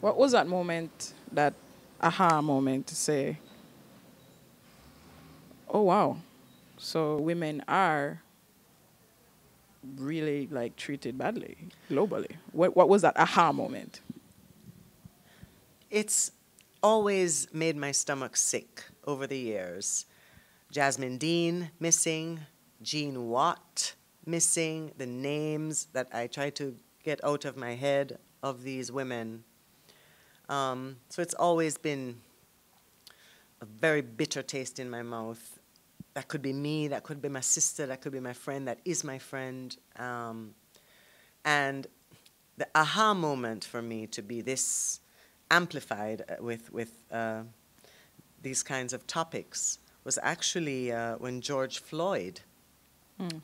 What was that moment, that aha moment to say, oh wow, so women are really like treated badly globally? What was that aha moment? It's always made my stomach sick over the years. Jasmine Dean missing, Jean Watt missing, the names that I try to get out of my head of these women. So it's always been a very bitter taste in my mouth. That could be me, that could be my sister, that could be my friend, that is my friend. And the aha moment for me to be this amplified with these kinds of topics was actually when George Floyd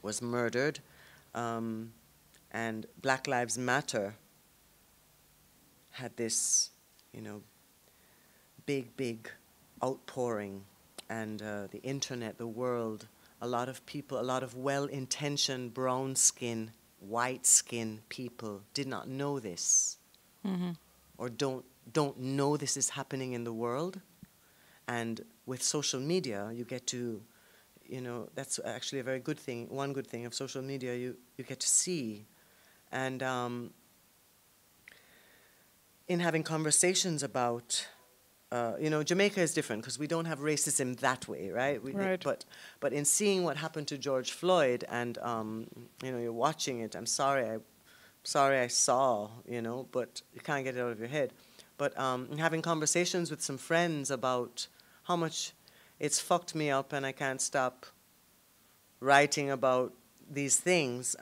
was murdered, and Black Lives Matter had this, big outpouring, and the internet, the world, a lot of people, a lot of well-intentioned brown skin, white skin people did not know this, or don't know this is happening in the world. And with social media, you get to, that's actually a very good thing. One good thing of social media, you get to see. And in having conversations about, Jamaica is different because we don't have racism that way, right? Right. But in seeing what happened to George Floyd, and you're watching it. I'm sorry I saw, but you can't get it out of your head. But having conversations with some friends about how much it's fucked me up, and I can't stop writing about these things.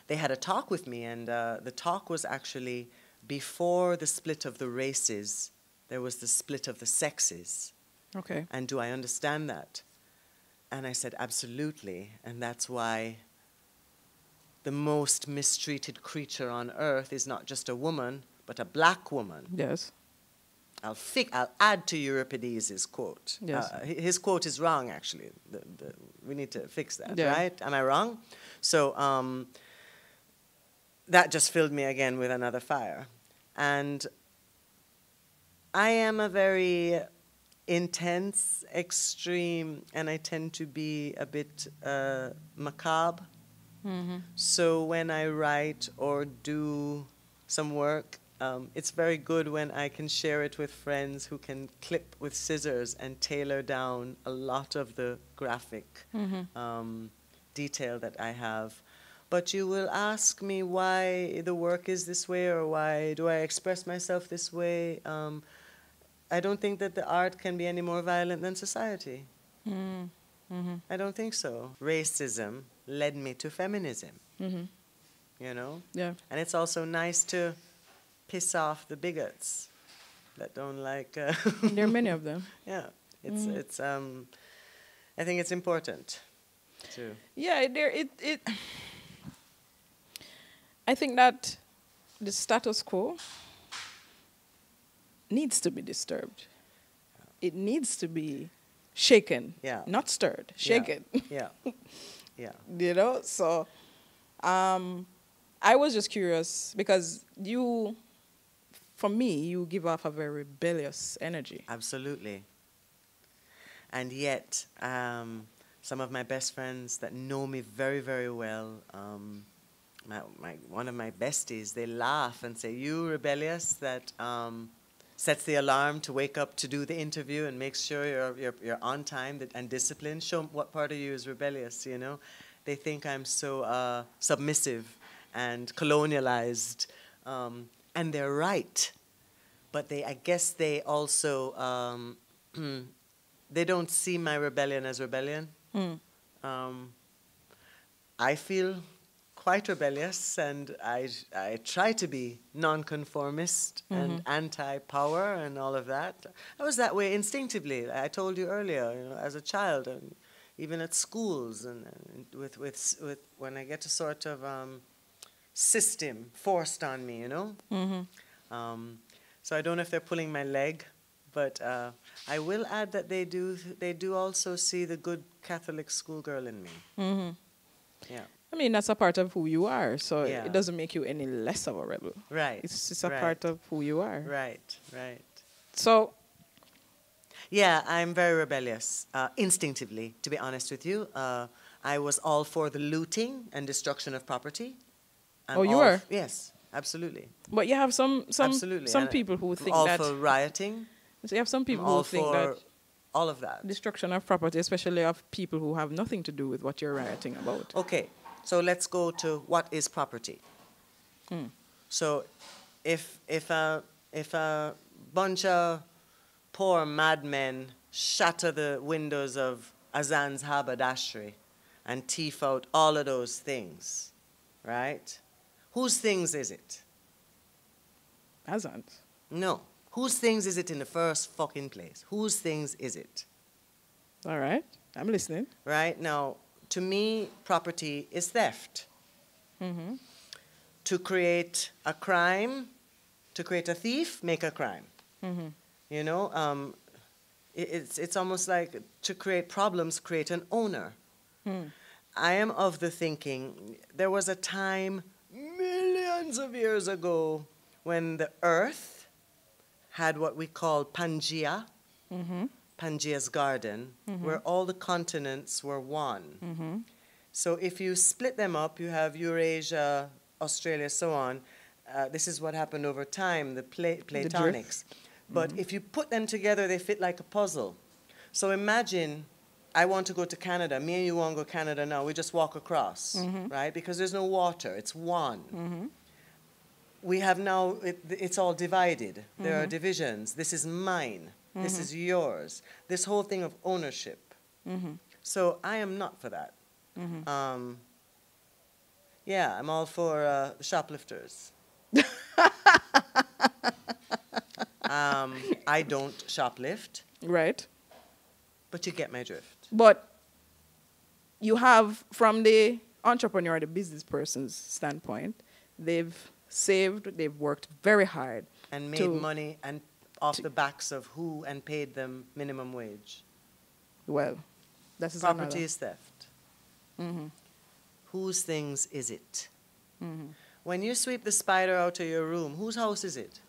They had a talk with me, and the talk was actually before the split of the races, there was the split of the sexes. Okay. And do I understand that? And I said, absolutely. And that's why the most mistreated creature on earth is not just a woman, but a black woman. Yes. I'll add to Euripides' quote. Yes. His quote is wrong, actually. We need to fix that, Yeah. right? Am I wrong? So that just filled me again with another fire. And I am a very intense, extreme, and I tend to be a bit macabre. So when I write or do some work, it's very good when I can share it with friends who can clip with scissors and tailor down a lot of the graphic detail that I have. But you will ask me why the work is this way, or why do I express myself this way. I don't think that the art can be any more violent than society. I don't think so. Racism led me to feminism, Yeah. And it's also nice to piss off the bigots that don't like... There are many of them. Yeah, it's I think it's important to... Yeah, I think that the status quo needs to be disturbed. It needs to be shaken. Yeah. Not stirred, shaken. Yeah. Yeah. So I was just curious because for me, you give off a very rebellious energy. Absolutely. And yet, some of my best friends that know me very, very well, one of my besties, they laugh and say, "You rebellious that sets the alarm to wake up to do the interview and makes sure you're on time and disciplined. Show 'em what part of you is rebellious." They think I'm so submissive and colonialized, and they're right. But I guess they also they don't see my rebellion as rebellion. I feel quite rebellious, and I try to be nonconformist and anti-power and all of that. I was that way instinctively. I told you earlier, as a child, and even at schools, and with when I get a sort of system forced on me, So I don't know if they're pulling my leg, but I will add that they do also see the good Catholic schoolgirl in me. Yeah. I mean, that's a part of who you are, so Yeah. it doesn't make you any less of a rebel. Right. It's just a right. part of who you are. Right, right. So, Yeah, I'm very rebellious, instinctively, to be honest with you. I was all for the looting and destruction of property. Oh, you were? Yes, absolutely. but you have some Absolutely. some And people who I'm think all that. for rioting. So you have some I'm people all who think that for all of that. destruction of property, especially of people who have nothing to do with what you're rioting about. Okay, so let's go to what is property. So if a bunch of poor madmen shatter the windows of Azan's haberdashery and thief out all of those things, right? Whose things is it? Hasn't. No. Whose things is it in the first fucking place? Whose things is it? All right, I'm listening. Right? Now, to me, property is theft. To create a crime, to create a thief, make a crime. You know, it's almost like to create problems, create an owner. I am of the thinking, there was a time millions of years ago when the earth had what we call Pangea, Pangea's garden, where all the continents were one. So if you split them up, you have Eurasia, Australia, so on. This is what happened over time, the Platonics. But if you put them together, they fit like a puzzle. So imagine I want to go to Canada. Me and you want to go to Canada now. We just walk across, right? Because there's no water. It's one. We have now, it's all divided. There are divisions. This is mine. This is yours. This whole thing of ownership. So I am not for that. Yeah, I'm all for shoplifters. I don't shoplift, Right. but you get my drift. But you have, from the entrepreneur, the business person's standpoint, they've saved, they've worked very hard. And made money and off the backs of who and paid them minimum wage. Well, that is Property another. is theft. Whose things is it? When you sweep the spider out of your room, whose house is it?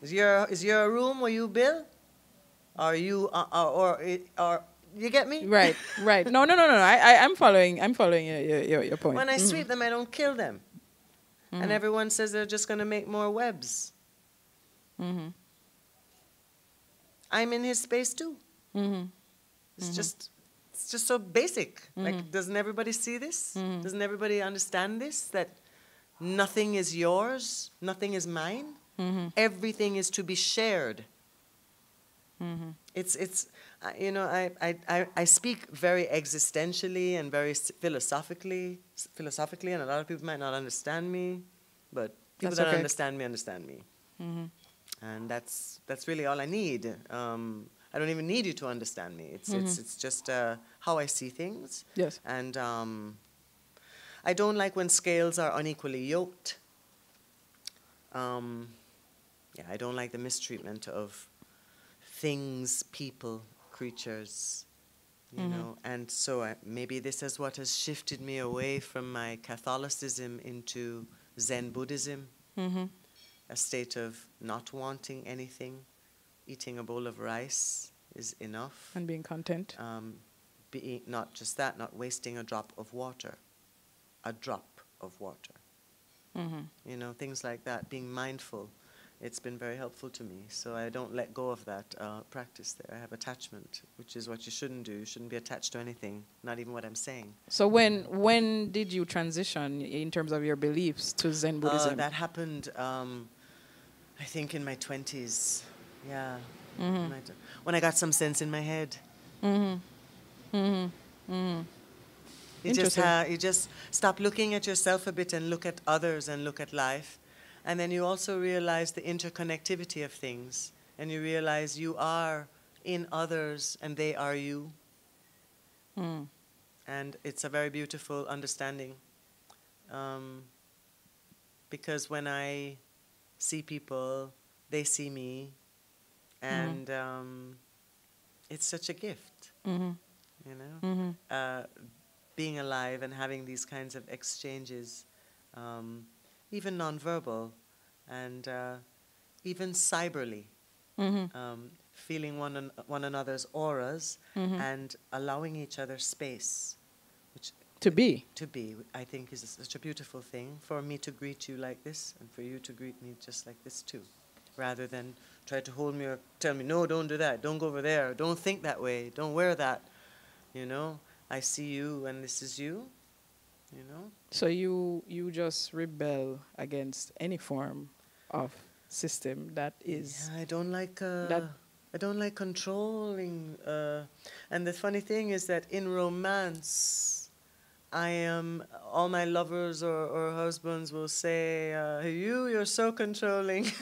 Is your room where you build? Or you or you get me? Right, right. No. I'm following your point. When I sweep them, I don't kill them. And everyone says they're just going to make more webs. I'm in his space too. It's just so basic. Like, doesn't everybody see this? Doesn't everybody understand this? That nothing is yours, nothing is mine. Everything is to be shared. It's you know, I speak very existentially and very philosophically, and a lot of people might not understand me, but people that understand me. And that's really all I need. I don't even need you to understand me. It's just how I see things. Yes. And I don't like when scales are unequally yoked. Yeah, I don't like the mistreatment of things, people, creatures, you know. And so maybe this is what has shifted me away from my Catholicism into Zen Buddhism, a state of not wanting anything. Eating a bowl of rice is enough. And being content. Not just that, not wasting a drop of water. A drop of water. You know, things like that, being mindful. It's been very helpful to me. So I don't let go of that practice there. I have attachment, which is what you shouldn't do. You shouldn't be attached to anything, not even what I'm saying. So when did you transition in terms of your beliefs to Zen Buddhism? That happened, I think, in my 20s. Yeah. When I got some sense in my head. You just stop looking at yourself a bit and look at others and look at life. And then you also realize the interconnectivity of things. And you realize you are in others and they are you. And it's a very beautiful understanding. Because when I see people, they see me. And it's such a gift, you know. being alive and having these kinds of exchanges, even nonverbal and even cyberly, feeling one another's auras and allowing each other space, which To be. I think is such a beautiful thing, for me to greet you like this and for you to greet me just like this too, rather than try to hold me or tell me, no, don't do that, don't go over there, don't think that way, don't wear that, you know. I see you and this is you, you know. So you just rebel against any form of system that is Yeah, I don't like that. I don't like controlling. And the funny thing is that in romance, I am all my lovers or husbands will say, you're so controlling."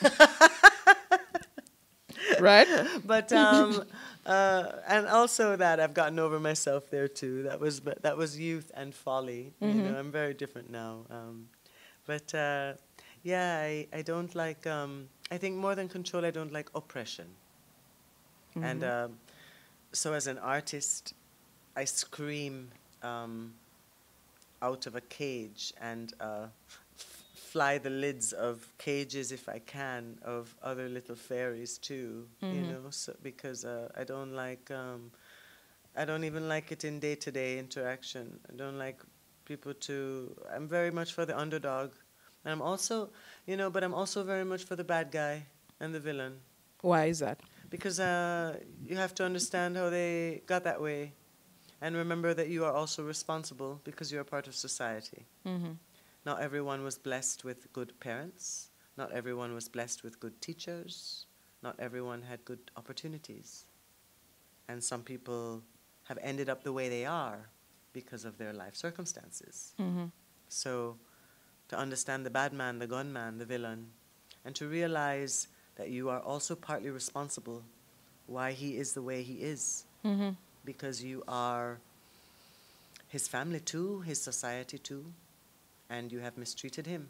Right? But and also that I've gotten over myself there too. That was youth and folly. You know, I'm very different now. But yeah, I don't like. I think more than control, I don't like oppression. And so as an artist, I scream out of a cage and fly the lids of cages, if I can, of other little fairies too, you know, so, because I don't like, I don't even like it in day-to-day interaction. I don't like people to, I'm very much for the underdog. And I'm also, you know, but I'm also very much for the bad guy and the villain. Why is that? Because you have to understand how they got that way. And remember that you are also responsible because you're a part of society. Not everyone was blessed with good parents. Not everyone was blessed with good teachers. Not everyone had good opportunities. And some people have ended up the way they are because of their life circumstances. So to understand the bad man, the gunman, the villain, and to realize that you are also partly responsible why he is the way he is. Because you are his family too, his society too, and you have mistreated him.